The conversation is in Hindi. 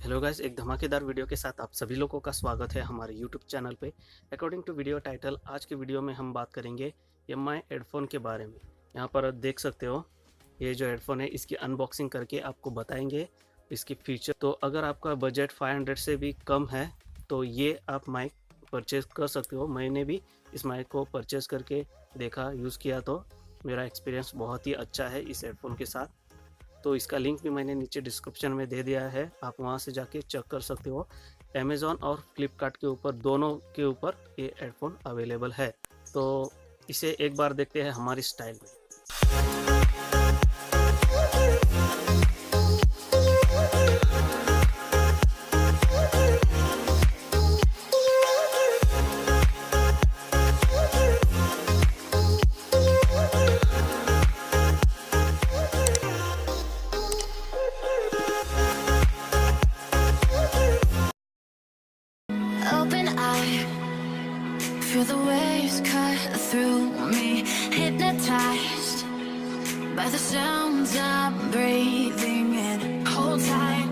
हेलो गाइस, एक धमाकेदार वीडियो के साथ आप सभी लोगों का स्वागत है हमारे यूट्यूब चैनल पे। अकॉर्डिंग टू वीडियो टाइटल, आज के वीडियो में हम बात करेंगे एमआई हेडफोन के बारे में। यहाँ पर देख सकते हो, ये जो हेडफोन है इसकी अनबॉक्सिंग करके आपको बताएंगे इसकी फीचर। तो अगर आपका बजट 500 से भी कम है तो ये आप माइक परचेज कर सकते हो। मैंने भी इस माइक को परचेज करके देखा, यूज़ किया, तो मेरा एक्सपीरियंस बहुत ही अच्छा है इस हेडफोन के साथ। तो इसका लिंक भी मैंने नीचे डिस्क्रिप्शन में दे दिया है, आप वहां से जाके चेक कर सकते हो। अमेज़ॉन और फ्लिपकार्ट के ऊपर, दोनों के ऊपर ये हेडफोन अवेलेबल है। तो इसे एक बार देखते हैं हमारी स्टाइल में। Open eye, feel the waves cut through me, hypnotized by the sounds I'm breathing in. Hold tight,